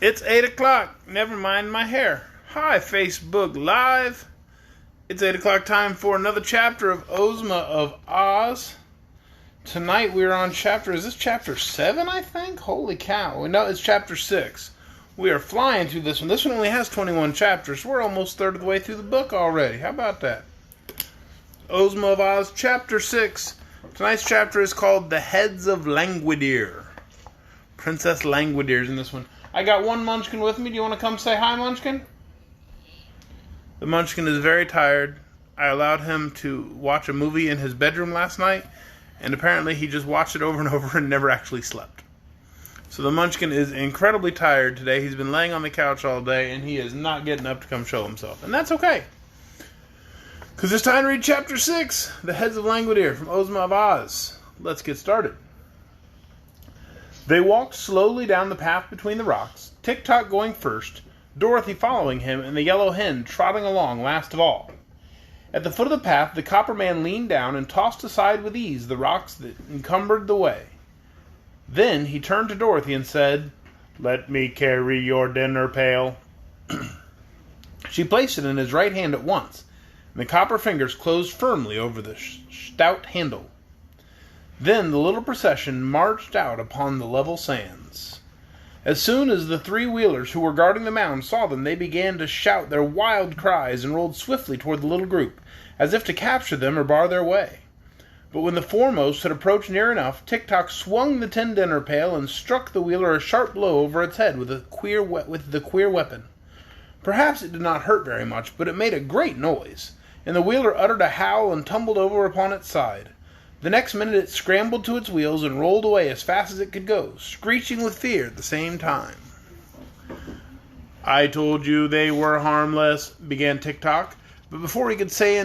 It's 8 o'clock. Never mind my hair. Hi, Facebook Live. It's 8 o'clock time for another chapter of Ozma of Oz. Tonight we are on is this chapter 7, I think? Holy cow. No, it's chapter 6. We are flying through this one. This one only has 21 chapters. We're almost a third of the way through the book already. How about that? Ozma of Oz, chapter 6. Tonight's chapter is called The Heads of Langwidere. Princess Langwidere is in this one. I got one Munchkin with me. Do you want to come say hi, Munchkin? The Munchkin is very tired. I allowed him to watch a movie in his bedroom last night, and apparently he just watched it over and over and never actually slept. So the Munchkin is incredibly tired today. He's been laying on the couch all day, and he is not getting up to come show himself. And that's okay, because it's time to read Chapter 6, The Heads of Langwidere from Ozma of Oz. Let's get started. They walked slowly down the path between the rocks, Tick-Tock going first, Dorothy following him, and the yellow hen trotting along last of all. At the foot of the path, the copper man leaned down and tossed aside with ease the rocks that encumbered the way. Then he turned to Dorothy and said, "Let me carry your dinner pail." She placed it in his right hand at once, and the copper fingers closed firmly over the stout handle. Then the little procession marched out upon the level sands. As soon as the three wheelers who were guarding the mound saw them, they began to shout their wild cries and rolled swiftly toward the little group, as if to capture them or bar their way. But when the foremost had approached near enough, Tick-Tock swung the tin dinner pail and struck the wheeler a sharp blow over its head with the queer weapon. Perhaps it did not hurt very much, but it made a great noise, and the wheeler uttered a howl and tumbled over upon its side. The next minute it scrambled to its wheels and rolled away as fast as it could go, screeching with fear at the same time. "I told you they were harmless," began Tick-Tock, but before he could say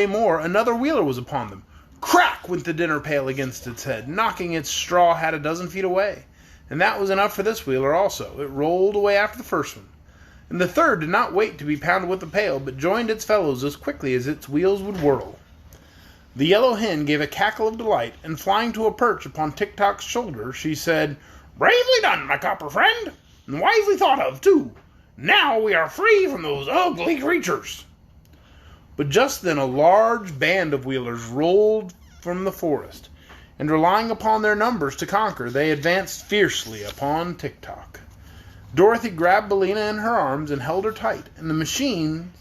more, another wheeler was upon them. Crack went the dinner pail against its head, knocking its straw hat a dozen feet away. And that was enough for this wheeler also. It rolled away after the first one. And the third did not wait to be pounded with the pail, but joined its fellows as quickly as its wheels would whirl. The yellow hen gave a cackle of delight, and flying to a perch upon Tick-Tock's shoulder, she said, "Bravely done, my copper friend, and wisely thought of, too. Now we are free from those ugly creatures." But just then a large band of wheelers rolled from the forest, and relying upon their numbers to conquer, they advanced fiercely upon Tick-Tock. Dorothy grabbed Billina in her arms and held her tight, and the machine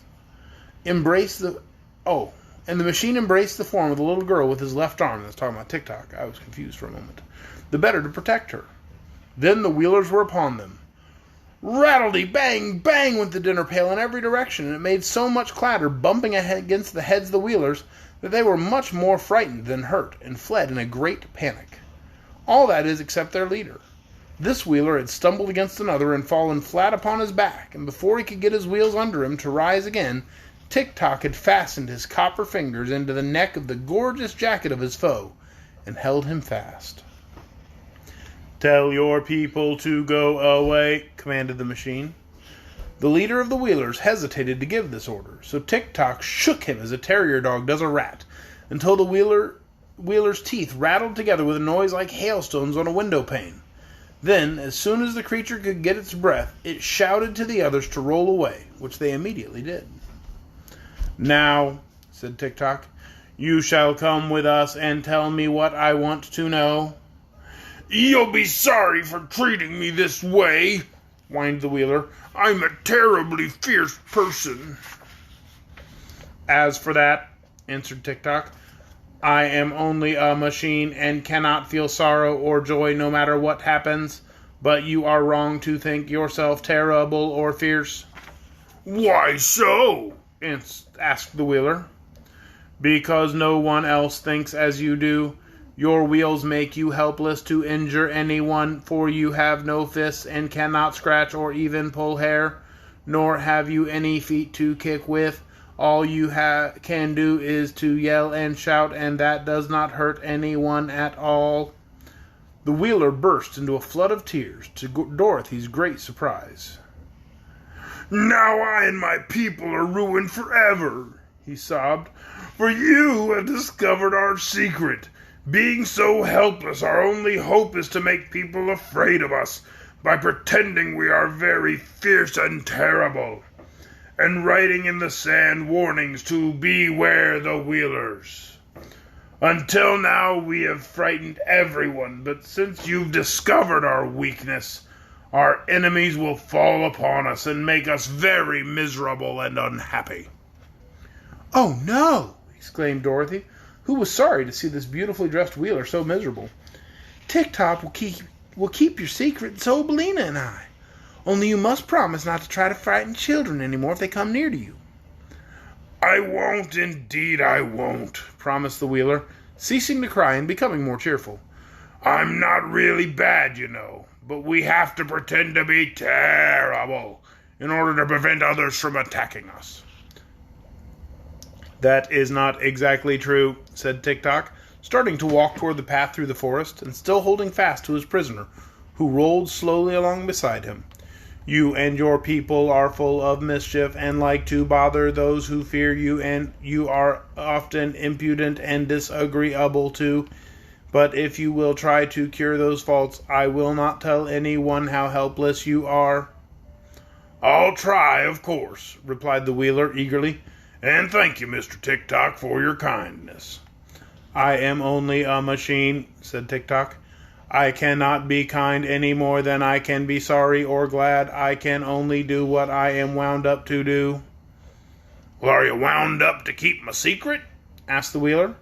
embraced the form of the little girl with his left arm. That's talking about Tick-Tock. I was confused for a moment. The better to protect her. Then the wheelers were upon them. Rattledy-bang, bang went the dinner pail in every direction, and it made so much clatter, bumping against the heads of the wheelers, that they were much more frightened than hurt, and fled in a great panic. All that is, except their leader. This wheeler had stumbled against another and fallen flat upon his back, and before he could get his wheels under him to rise again, Tick-Tock had fastened his copper fingers into the neck of the gorgeous jacket of his foe, and held him fast. "Tell your people to go away," commanded the machine. The leader of the wheelers hesitated to give this order, so Tick-Tock shook him as a terrier dog does a rat, until the wheeler's teeth rattled together with a noise like hailstones on a window pane. Then, as soon as the creature could get its breath, it shouted to the others to roll away, which they immediately did. "Now," said Tick-Tock, "you shall come with us and tell me what I want to know." "You'll be sorry for treating me this way," whined the wheeler. "I'm a terribly fierce person." "As for that," answered Tick-Tock, "I am only a machine and cannot feel sorrow or joy no matter what happens, but you are wrong to think yourself terrible or fierce." "Why so?" asked the wheeler. "Because no one else thinks as you do. Your wheels make you helpless to injure anyone, for you have no fists and cannot scratch or even pull hair, nor have you any feet to kick with. All you can do is to yell and shout, and that does not hurt anyone at all." The wheeler burst into a flood of tears, to Dorothy's great surprise. "Now I and my people are ruined forever," he sobbed, "for you have discovered our secret. Being so helpless, our only hope is to make people afraid of us. by pretending we are very fierce and terrible, and writing in the sand warnings to beware the Wheelers. Until now we have frightened everyone, but since you've discovered our weakness, our enemies will fall upon us and make us very miserable and unhappy." "Oh, no!" exclaimed Dorothy, who was sorry to see this beautifully dressed Wheeler so miserable. "Tick-Tock will keep your secret, and so will Billina and I. Only you must promise not to try to frighten children any more if they come near to you." "I won't, indeed I won't," promised the Wheeler, ceasing to cry and becoming more cheerful. "I'm not really bad, you know, but we have to pretend to be terrible in order to prevent others from attacking us." "That is not exactly true," said Tick-Tock, starting to walk toward the path through the forest, and still holding fast to his prisoner, who rolled slowly along beside him. "You and your people are full of mischief and like to bother those who fear you, and you are often impudent and disagreeable too. But if you will try to cure those faults, I will not tell anyone how helpless you are." "I'll try, of course," replied the Wheeler eagerly. "And thank you, Mr. Tick-Tock, for your kindness." "I am only a machine," said Tick-Tock. "I cannot be kind any more than I can be sorry or glad. I can only do what I am wound up to do." "Well, are you wound up to keep my secret?" asked the Wheeler.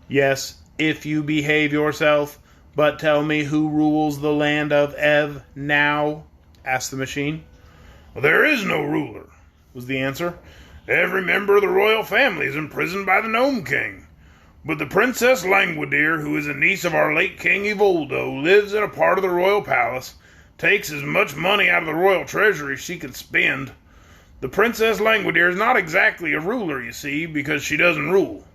"Yes, if you behave yourself. But tell me who rules the land of Ev now?" asked the machine. "Well, there is no ruler," was the answer. "Every member of the royal family is imprisoned by the Gnome King. But the Princess Langwidere, who is a niece of our late King Evoldo, lives in a part of the royal palace, takes as much money out of the royal treasury as she can spend. The Princess Langwidere is not exactly a ruler, you see, because she doesn't rule.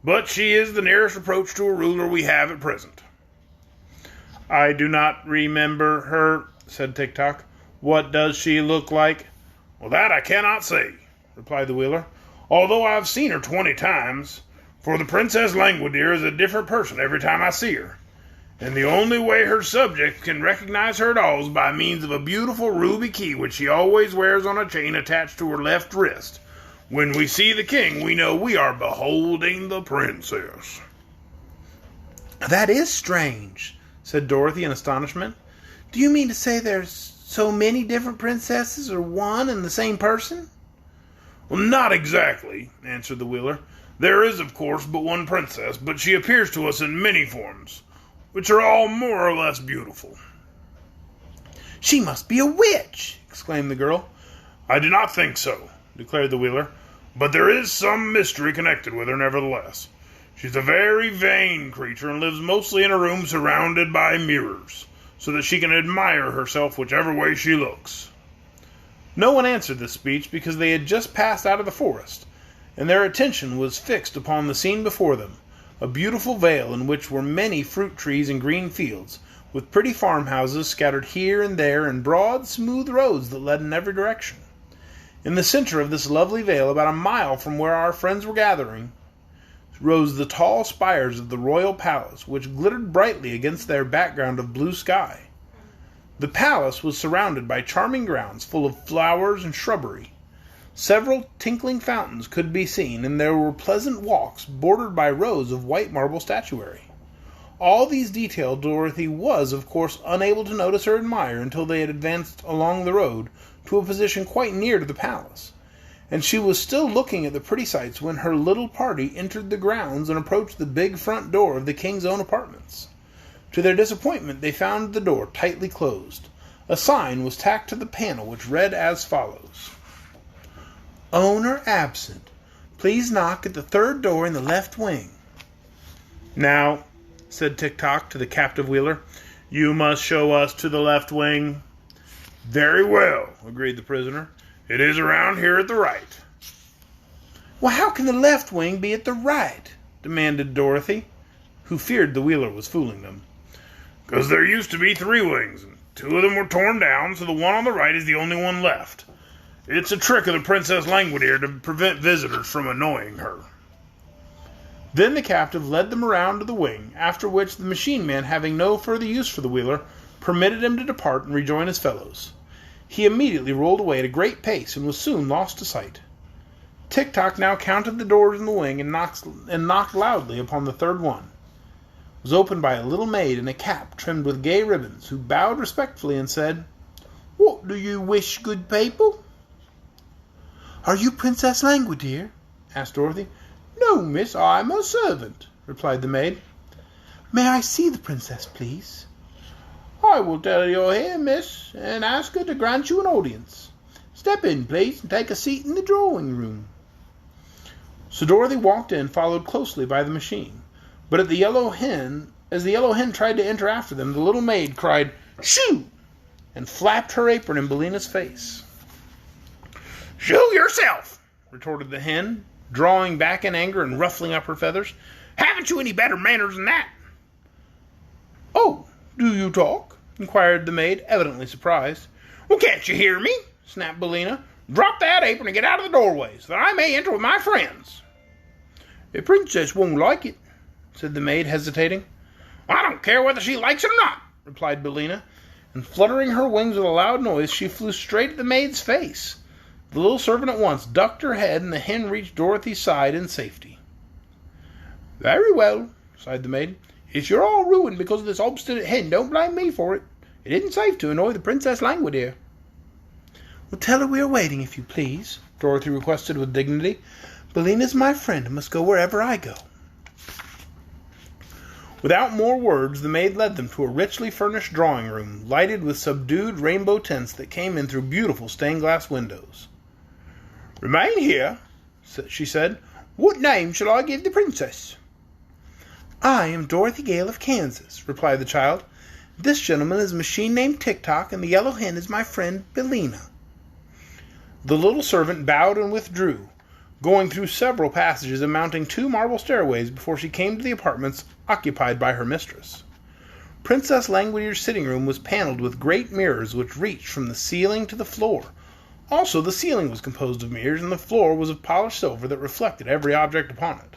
But she is the nearest approach to a ruler we have at present." "I do not remember her," said Tick-Tock. "What does she look like?" "Well, that I cannot say," replied the Wheeler, "although I have seen her 20 times. For the Princess Langwidere is a different person every time I see her, and the only way her subjects can recognize her at all is by means of a beautiful ruby key which she always wears on a chain attached to her left wrist. When we see the king, we know we are beholding the princess." "That is strange," said Dorothy in astonishment. "Do you mean to say there's so many different princesses, or one and the same person?" "Well, not exactly," answered the Wheeler. "There is, of course, but one princess, but she appears to us in many forms, which are all more or less beautiful." "She must be a witch!" exclaimed the girl. "I do not think so," declared the Wheeler, "but there is some mystery connected with her nevertheless. She's a very vain creature and lives mostly in a room surrounded by mirrors, so that she can admire herself whichever way she looks." No one answered this speech because they had just passed out of the forest, and their attention was fixed upon the scene before them, a beautiful vale in which were many fruit trees and green fields, with pretty farmhouses scattered here and there, and broad, smooth roads that led in every direction. In the center of this lovely vale, about a mile from where our friends were gathering, rose the tall spires of the royal palace, which glittered brightly against their background of blue sky. The palace was surrounded by charming grounds full of flowers and shrubbery. Several tinkling fountains could be seen, and there were pleasant walks bordered by rows of white marble statuary. All these details Dorothy was, of course, unable to notice or admire until they had advanced along the road to a position quite near to the palace, and she was still looking at the pretty sights when her little party entered the grounds and approached the big front door of the king's own apartments. To their disappointment, they found the door tightly closed. A sign was tacked to the panel which read as follows: "Owner absent. Please knock at the third door in the left wing." "Now," said Tick-Tock to the captive Wheeler, "you must show us to the left wing." "Very well," agreed the prisoner. "It is around here at the right." "Well, how can the left wing be at the right?" demanded Dorothy, who feared the Wheeler was fooling them. "'Cause there used to be 3 wings, and 2 of them were torn down, so the one on the right is the only one left. It's a trick of the Princess Langwidere to prevent visitors from annoying her." Then the captive led them around to the wing, after which the machine man, having no further use for the Wheeler, permitted him to depart and rejoin his fellows. He immediately rolled away at a great pace and was soon lost to sight. Tick-Tock now counted the doors in the wing and knocked loudly upon the third one. It was opened by a little maid in a cap trimmed with gay ribbons, who bowed respectfully and said, "What do you wish, good people?" "Are you Princess Langwidere?" asked Dorothy. "No, miss, I am a servant," replied the maid. "May I see the princess, please?" "I will tell you're here, miss, and ask her to grant you an audience. Step in, please, and take a seat in the drawing room." So Dorothy walked in, followed closely by the machine. But as the yellow hen tried to enter after them, the little maid cried, "Shoo!" and flapped her apron in Billina's face. "Shoo yourself!" retorted the hen, drawing back in anger and ruffling up her feathers. "Haven't you any better manners than that?" "Oh, do you talk?" inquired the maid, evidently surprised. "Well, can't you hear me?" snapped Billina. "Drop that apron and get out of the doorway, so that I may enter with my friends." "The princess won't like it," said the maid, hesitating. "I don't care whether she likes it or not," replied Billina, and fluttering her wings with a loud noise, she flew straight at the maid's face. The little servant at once ducked her head, and the hen reached Dorothy's side in safety. "Very well," sighed the maid. "If you're all ruined because of this obstinate hen, don't blame me for it. It isn't safe to annoy the Princess Langwidere." "Well, tell her we are waiting, if you please," Dorothy requested with dignity. "Billina's my friend and must go wherever I go." Without more words, the maid led them to a richly furnished drawing room, lighted with subdued rainbow tints that came in through beautiful stained-glass windows. "Remain here," she said. "What name shall I give the princess?" "I am Dorothy Gale of Kansas," replied the child. "This gentleman is a machine named Tick-Tock, and the yellow hen is my friend Billina." The little servant bowed and withdrew, going through several passages and mounting 2 marble stairways before she came to the apartments occupied by her mistress. Princess Langwidere's sitting room was paneled with great mirrors which reached from the ceiling to the floor. Also, the ceiling was composed of mirrors, and the floor was of polished silver that reflected every object upon it.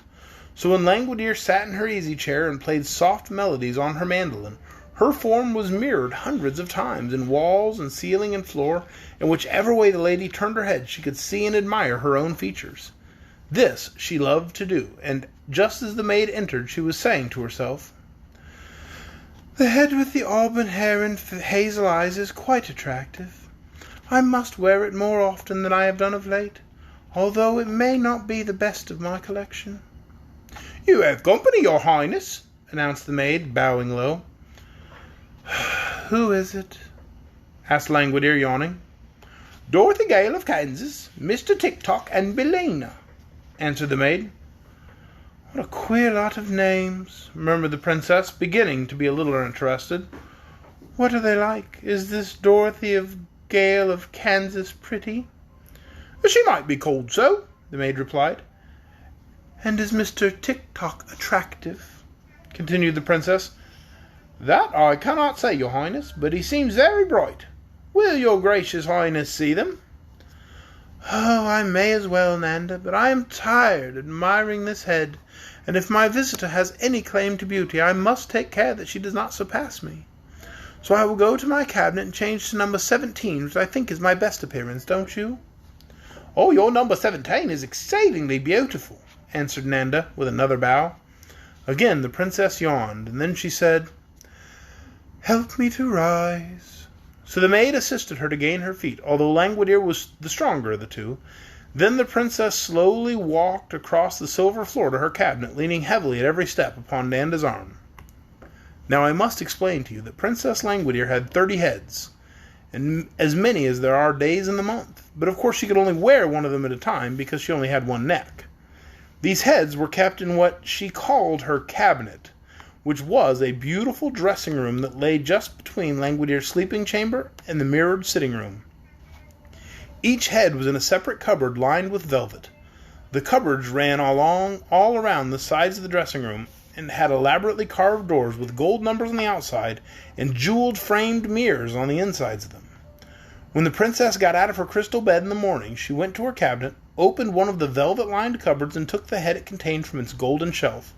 So when Langwidere sat in her easy-chair and played soft melodies on her mandolin, her form was mirrored hundreds of times in walls and ceiling and floor, and whichever way the lady turned her head she could see and admire her own features. This she loved to do, and just as the maid entered she was saying to herself, "The head with the auburn hair and hazel eyes is quite attractive. I must wear it more often than I have done of late, although it may not be the best of my collection." "You have company, your highness," announced the maid, bowing low. "Who is it?" asked Langwidere, yawning. "Dorothy Gale of Kansas, Mr. Tick-Tock, and Billina," answered the maid. "What a queer lot of names," murmured the princess, beginning to be a little interested. "What are they like? Is this Dorothy Gale of Kansas pretty?" "She might be called so," the maid replied. "And is Mr. Tick-Tock attractive?" continued the princess. "That I cannot say, your highness, but he seems very bright. Will your gracious highness see them?" "Oh, I may as well, Nanda, but I am tired admiring this head, and if my visitor has any claim to beauty, I must take care that she does not surpass me. So I will go to my cabinet and change to number 17, which I think is my best appearance, don't you?" "Oh, your number 17 is exceedingly beautiful," answered Nanda, with another bow. Again the princess yawned, and then she said, "Help me to rise." So the maid assisted her to gain her feet, although Langwidere was the stronger of the two. Then the princess slowly walked across the silver floor to her cabinet, leaning heavily at every step upon Nanda's arm. Now I must explain to you that Princess Langwidere had 30 heads, and as many as there are days in the month, but of course she could only wear one of them at a time because she only had one neck. These heads were kept in what she called her cabinet, which was a beautiful dressing room that lay just between Langwidere's sleeping chamber and the mirrored sitting room. Each head was in a separate cupboard lined with velvet. The cupboards ran all around the sides of the dressing room, and had elaborately carved doors with gold numbers on the outside and jeweled framed mirrors on the insides of them. When the princess got out of her crystal bed in the morning, she went to her cabinet, opened one of the velvet-lined cupboards, and took the head it contained from its golden shelf.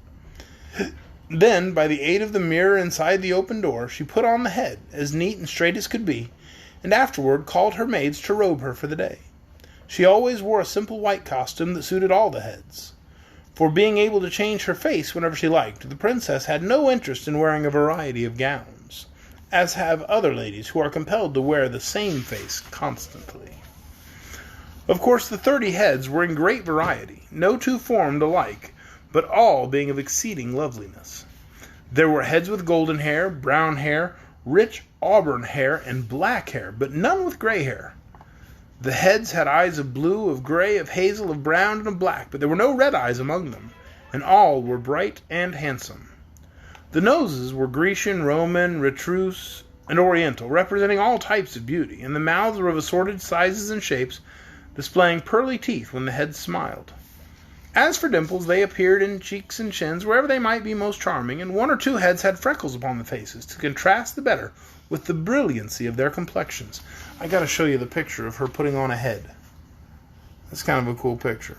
Then, by the aid of the mirror inside the open door, she put on the head, as neat and straight as could be, and afterward called her maids to robe her for the day. She always wore a simple white costume that suited all the heads. For being able to change her face whenever she liked, the princess had no interest in wearing a variety of gowns, as have other ladies who are compelled to wear the same face constantly. Of course, the 30 heads were in great variety, no two formed alike, but all being of exceeding loveliness. There were heads with golden hair, brown hair, rich auburn hair, and black hair, but none with gray hair. The heads had eyes of blue, of gray, of hazel, of brown, and of black, but there were no red eyes among them, and all were bright and handsome. The noses were Grecian, Roman, Retruse, and Oriental, representing all types of beauty, and the mouths were of assorted sizes and shapes, displaying pearly teeth when the heads smiled. As for dimples, they appeared in cheeks and chins, wherever they might be most charming, and 1 or 2 heads had freckles upon the faces, to contrast the better with the brilliancy of their complexions. I gotta show you the picture of her putting on a head. That's kind of a cool picture.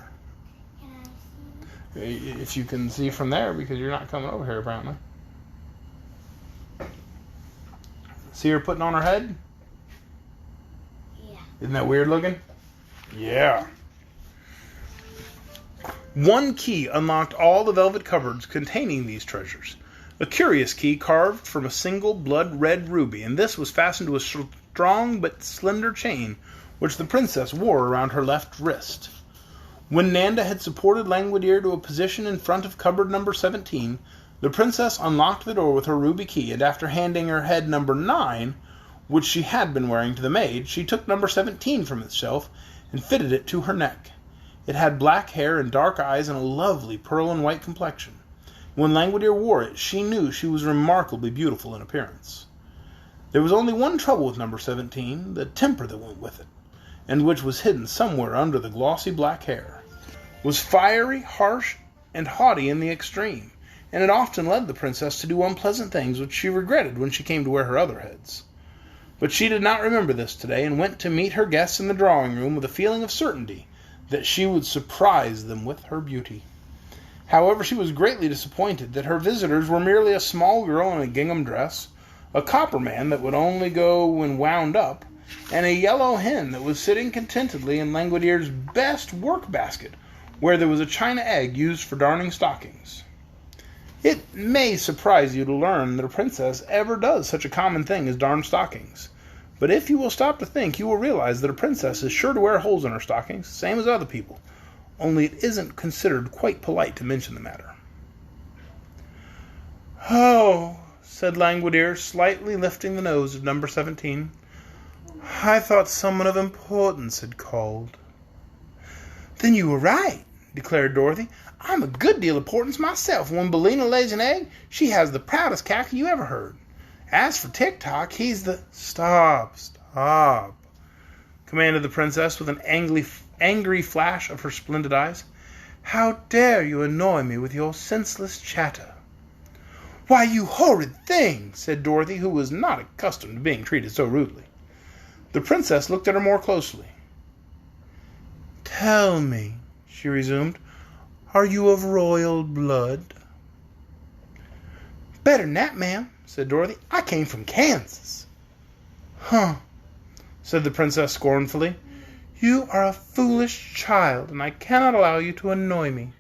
If you can see from there, because you're not coming over here apparently. See her putting on her head? Yeah. Isn't that weird looking? Yeah. One key unlocked all the velvet cupboards containing these treasures. A curious key carved from a single blood-red ruby, and this was fastened to a strong but slender chain which the princess wore around her left wrist. When Nanda had supported Langwidere to a position in front of cupboard number 17, the princess unlocked the door with her ruby key, and after handing her head number 9, which she had been wearing, to the maid, she took number 17 from its shelf and fitted it to her neck. It had black hair and dark eyes and a lovely pearl and white complexion. When Langwidere wore it, she knew she was remarkably beautiful in appearance. There was only one trouble with number 17, the temper that went with it, and which was hidden somewhere under the glossy black hair. It was fiery, harsh, and haughty in the extreme, and it often led the princess to do unpleasant things which she regretted when she came to wear her other heads. But she did not remember this today, and went to meet her guests in the drawing-room with a feeling of certainty that she would surprise them with her beauty. However, she was greatly disappointed that her visitors were merely a small girl in a gingham dress, a copper man that would only go when wound up, and a yellow hen that was sitting contentedly in Langwidere's best work-basket, where there was a china egg used for darning stockings. It may surprise you to learn that a princess ever does such a common thing as darn stockings. But if you will stop to think, you will realize that a princess is sure to wear holes in her stockings, same as other people, only it isn't considered quite polite to mention the matter. "Oh," said Langwidere, slightly lifting the nose of number 17. "I thought someone of importance had called." "Then you were right," declared Dorothy. "I'm a good deal of importance myself. When Billina lays an egg, she has the proudest cackle you ever heard. As for Tick-Tock, he's the—" "Stop, commanded the princess with an angry flash of her splendid eyes. "How dare you annoy me with your senseless chatter?" "Why, you horrid thing!" said Dorothy, who was not accustomed to being treated so rudely. The princess looked at her more closely. "Tell me," she resumed, "are you of royal blood?" "Better than that, ma'am," said Dorothy. "I came from Kansas." "Huh," said the princess scornfully. "You are a foolish child, and I cannot allow you to annoy me.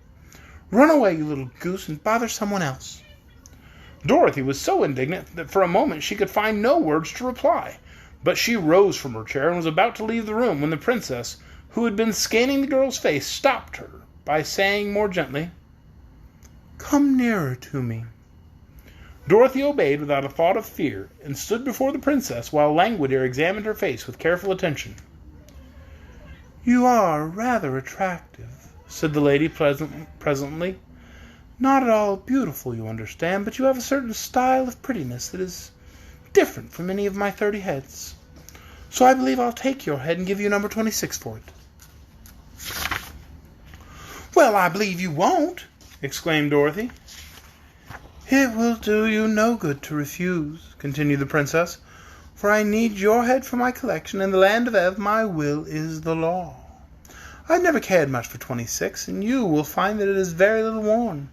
Run away, you little goose, and bother someone else." Dorothy was so indignant that for a moment she could find no words to reply, but she rose from her chair and was about to leave the room when the princess, who had been scanning the girl's face, stopped her by saying more gently, "Come nearer to me." Dorothy obeyed without a thought of fear, and stood before the princess while Langwidere examined her face with careful attention. "You are rather attractive," said the lady presently. "Not at all beautiful, you understand, but you have a certain style of prettiness that is different from any of my 30 heads. So I believe I'll take your head and give you number 26 for it." "Well, I believe you won't," exclaimed Dorothy. "It will do you no good to refuse," continued the princess, "for I need your head for my collection. In the land of Ev, my will is the law. I've never cared much for 26, and you will find that it is very little worn.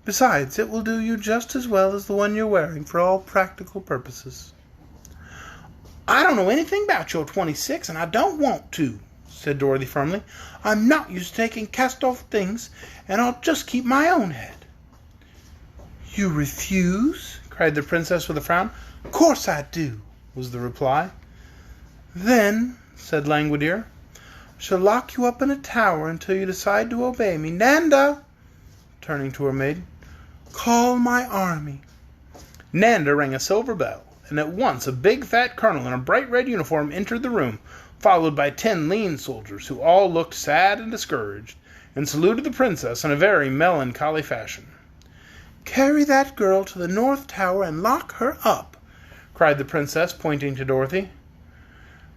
Besides, it will do you just as well as the one you're wearing for all practical purposes." "I don't know anything about your 26, and I don't want to," said Dorothy firmly. "I'm not used to taking cast-off things, and I'll just keep my own head." "You refuse?" cried the princess with a frown. "Course I do," was the reply. "Then," said Langwidere, "I shall lock you up in a tower until you decide to obey me. Nanda," turning to her maid, "call my army." Nanda rang a silver bell, and at once a big fat colonel in a bright red uniform entered the room, followed by 10 lean soldiers, who all looked sad and discouraged, and saluted the princess in a very melancholy fashion. "Carry that girl to the North Tower and lock her up," cried the princess, pointing to Dorothy.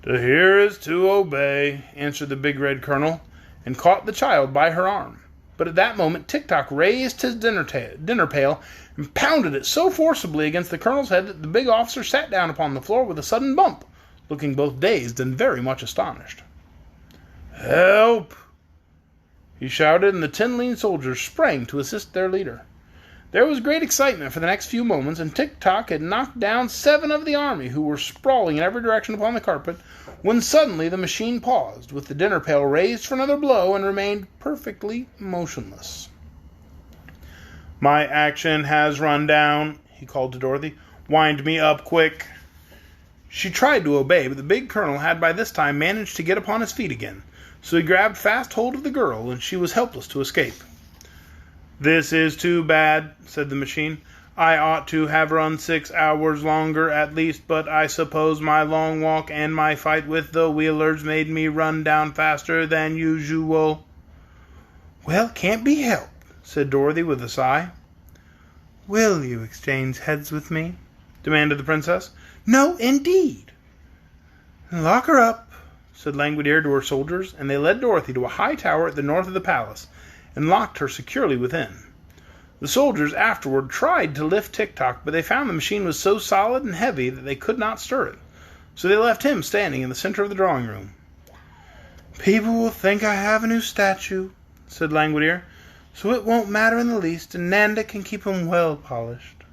"To hear is to obey," answered the big red colonel, and caught the child by her arm. But at that moment Tik-Tok raised his dinner pail and pounded it so forcibly against the colonel's head that the big officer sat down upon the floor with a sudden bump, looking both dazed and very much astonished. "Help!" he shouted, and the 10 lean soldiers sprang to assist their leader. There was great excitement for the next few moments, and Tik-Tok had knocked down 7 of the army, who were sprawling in every direction upon the carpet, when suddenly the machine paused, with the dinner pail raised for another blow, and remained perfectly motionless. "My action has run down," he called to Dorothy. "Wind me up, quick." She tried to obey, but the big colonel had by this time managed to get upon his feet again, so he grabbed fast hold of the girl, and she was helpless to escape. "This is too bad," said the machine. "I ought to have run 6 hours longer at least, but I suppose my long walk and my fight with the Wheelers made me run down faster than usual." "Well, can't be helped," said Dorothy with a sigh. "Will you exchange heads with me?" demanded the princess. "No, indeed." "Lock her up," said Langwidere to her soldiers, and they led Dorothy to a high tower at the north of the palace, and locked her securely within. The soldiers afterward tried to lift Tik-Tok, but they found the machine was so solid and heavy that they could not stir it, so they left him standing in the center of the drawing room. "People will think I have a new statue," said Langwidere, "so it won't matter in the least, and Nanda can keep him well polished."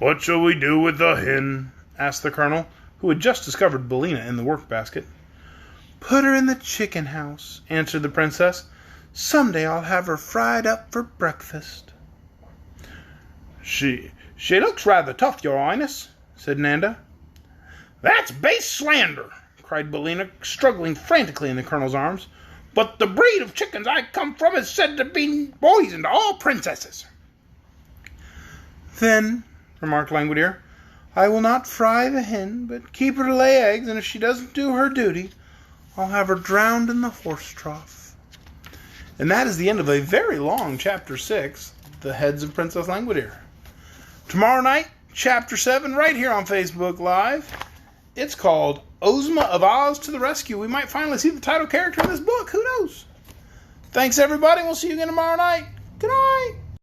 "What shall we do with the hen?" asked the colonel, who had just discovered Billina in the work-basket. "Put her in the chicken house," answered the princess. "Someday I'll have her fried up for breakfast." She looks rather tough, your highness," said Nanda. "That's base slander," cried Billina, struggling frantically in the colonel's arms. "But the breed of chickens I come from is said to be poison to all princesses." "Then," remarked Langwidere, "I will not fry the hen, but keep her to lay eggs, and if she doesn't do her duty, I'll have her drowned in the horse trough." And that is the end of a very long Chapter 6, The Heads of Princess Langwidere. Tomorrow night, Chapter 7, right here on Facebook Live. It's called Ozma of Oz to the Rescue. We might finally see the title character in this book. Who knows? Thanks, everybody. We'll see you again tomorrow night. Good night.